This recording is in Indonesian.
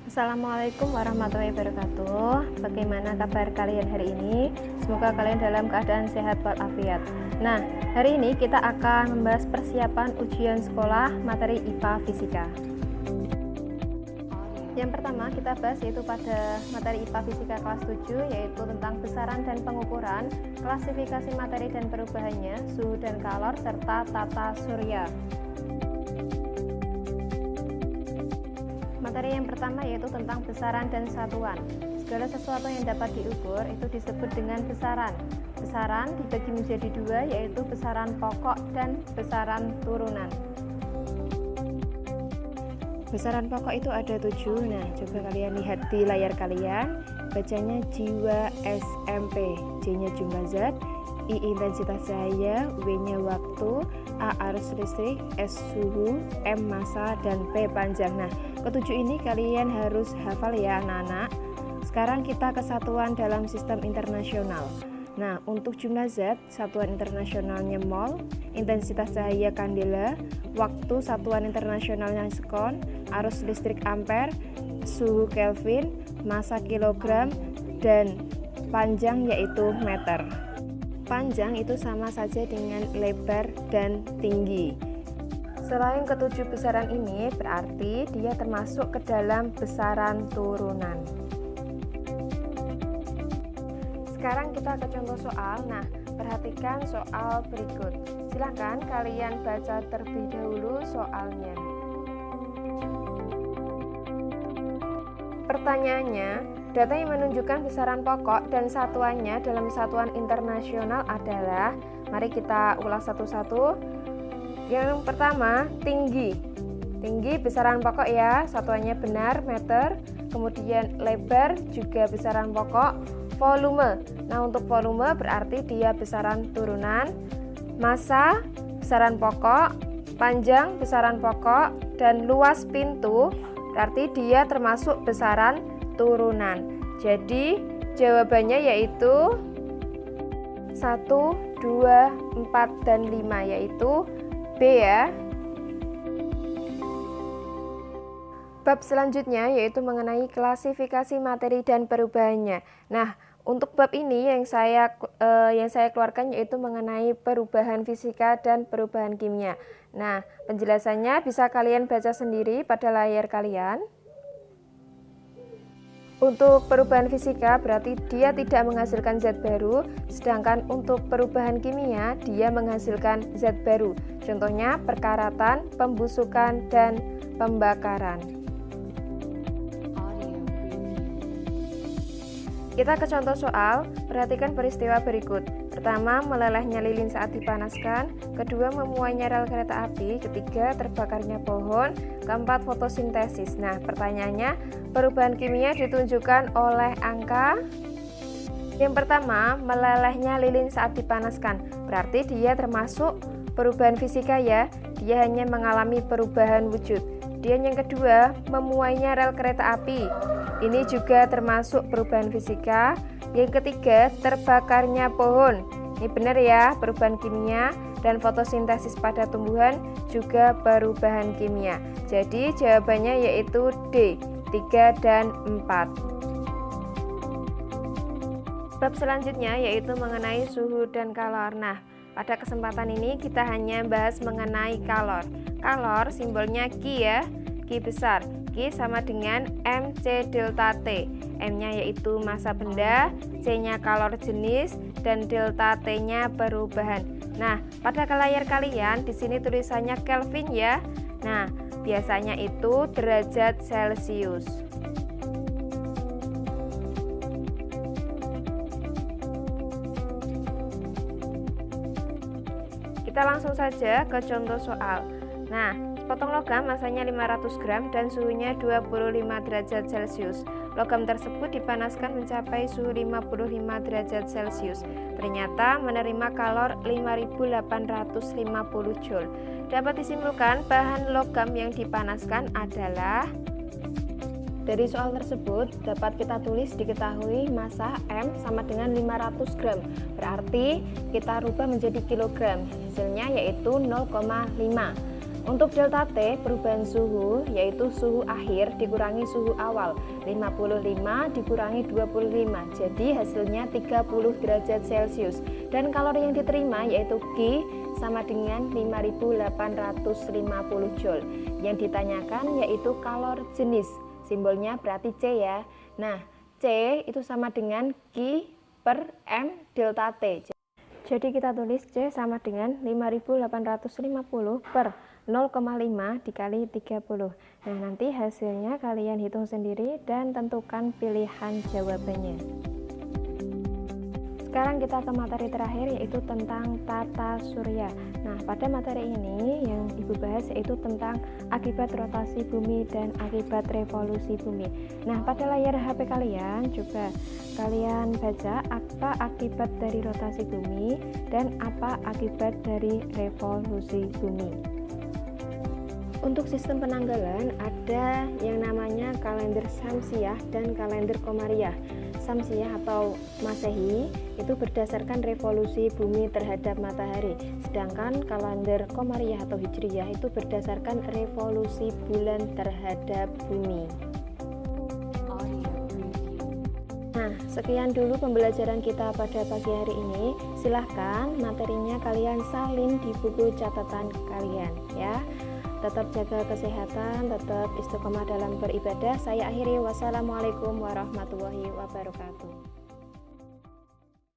Assalamualaikum warahmatullahi wabarakatuh. Bagaimana kabar kalian hari ini? Semoga kalian dalam keadaan sehat walafiat. Nah, hari ini kita akan membahas persiapan ujian sekolah materi IPA Fisika. Yang pertama kita bahas yaitu pada materi IPA Fisika kelas 7, yaitu tentang besaran dan pengukuran, klasifikasi materi dan perubahannya, suhu dan kalor, serta tata surya. Materi yang pertama yaitu tentang besaran dan satuan. Segala sesuatu yang dapat diukur itu disebut dengan besaran. Besaran dibagi menjadi dua, yaitu besaran pokok dan besaran turunan. Besaran pokok itu ada 7. Nah, coba kalian lihat di layar kalian. Bacanya jiwa SMP, J-nya jumlah zat, I intensitas cahaya, W-nya waktu, A arus listrik, S suhu, M massa, dan P panjang. Nah, ketujuh ini kalian harus hafal ya anak-anak. Sekarang kita ke satuan dalam sistem internasional. Nah, untuk jumlah zat, satuan internasionalnya mol, intensitas cahaya kandela, waktu satuan internasionalnya sekon, arus listrik ampere, suhu Kelvin, massa kilogram, dan panjang yaitu meter. Panjang itu sama saja dengan lebar dan tinggi. Selain ketujuh besaran ini, berarti dia termasuk ke dalam besaran turunan. Sekarang kita ke contoh soal. Nah, perhatikan soal berikut. Silakan kalian baca terlebih dahulu soalnya. Pertanyaannya, data yang menunjukkan besaran pokok dan satuannya dalam satuan internasional adalah, mari kita ulas satu-satu. Yang pertama, tinggi. Tinggi besaran pokok ya, satuannya benar meter. Kemudian lebar juga besaran pokok. Volume. Nah, untuk volume berarti dia besaran turunan. Massa besaran pokok, panjang besaran pokok, dan luas pintu berarti dia termasuk besaran turunan. Jadi jawabannya yaitu 1, 2, 4, dan 5, yaitu B ya. Bab selanjutnya yaitu mengenai klasifikasi materi dan perubahannya. Nah, untuk bab ini yang saya keluarkan yaitu mengenai perubahan fisika dan perubahan kimia. Nah, penjelasannya bisa kalian baca sendiri pada layar kalian. Untuk perubahan fisika berarti dia tidak menghasilkan zat baru, sedangkan untuk perubahan kimia dia menghasilkan zat baru. Contohnya perkaratan, pembusukan, dan pembakaran. Kita ke contoh soal, perhatikan peristiwa berikut. Pertama, melelehnya lilin saat dipanaskan. Kedua, memuainya rel kereta api. Ketiga, terbakarnya pohon. Keempat, fotosintesis. Nah, pertanyaannya, perubahan kimia ditunjukkan oleh angka. Yang pertama, melelehnya lilin saat dipanaskan. Berarti dia termasuk perubahan fisika ya. Dia hanya mengalami perubahan wujud. Kemudian yang kedua, memuainya rel kereta api. Ini juga termasuk perubahan fisika. Yang ketiga, terbakarnya pohon. Ini benar ya, perubahan kimia. Dan fotosintesis pada tumbuhan juga perubahan kimia. Jadi jawabannya yaitu D, 3 dan 4. Bab selanjutnya yaitu mengenai suhu dan kalor. Nah, pada kesempatan ini kita hanya bahas mengenai kalor. Kalor simbolnya Q ya, Q besar. Q sama dengan MC delta T. M-nya yaitu massa benda, C-nya kalor jenis, dan delta T-nya perubahan. Nah, pada layar kalian di sini tulisannya Kelvin ya. Nah, biasanya itu derajat Celcius. Kita langsung saja ke contoh soal. Nah, sepotong logam masanya 500 gram dan suhunya 25 derajat Celcius. Logam tersebut dipanaskan mencapai suhu 55 derajat Celcius. Ternyata menerima kalor 5850 Joule. Dapat disimpulkan bahan logam yang dipanaskan adalah. Dari soal tersebut dapat kita tulis diketahui massa M sama dengan 500 gram. Berarti kita rubah menjadi kilogram. Hasilnya yaitu 0,5. Untuk delta T, perubahan suhu yaitu suhu akhir dikurangi suhu awal, 55 dikurangi 25, jadi hasilnya 30 derajat Celcius. Dan kalori yang diterima yaitu Q sama dengan 5850 Joule. Yang ditanyakan yaitu kalor jenis, simbolnya berarti C ya. Nah, C itu sama dengan Q per M delta T. Jadi kita tulis C sama dengan 5850 per 0,5 dikali 30. Nah, nanti hasilnya kalian hitung sendiri dan tentukan pilihan jawabannya. Sekarang kita ke materi terakhir yaitu tentang tata surya. Nah, pada materi ini yang Ibu bahas yaitu tentang akibat rotasi bumi dan akibat revolusi bumi. Nah, pada layar HP kalian coba kalian baca apa akibat dari rotasi bumi dan apa akibat dari revolusi bumi. Untuk sistem penanggalan ada yang namanya kalender Syamsiah dan kalender Komariah. Syamsiah atau Masehi itu berdasarkan revolusi bumi terhadap matahari, sedangkan kalender Komariah atau Hijriyah itu berdasarkan revolusi bulan terhadap bumi. Nah, sekian dulu pembelajaran kita pada pagi hari ini. Silahkan materinya kalian salin di buku catatan kalian ya. Tetap jaga kesehatan, tetap istiqomah dalam beribadah. Saya akhiri, wassalamualaikum warahmatullahi wabarakatuh.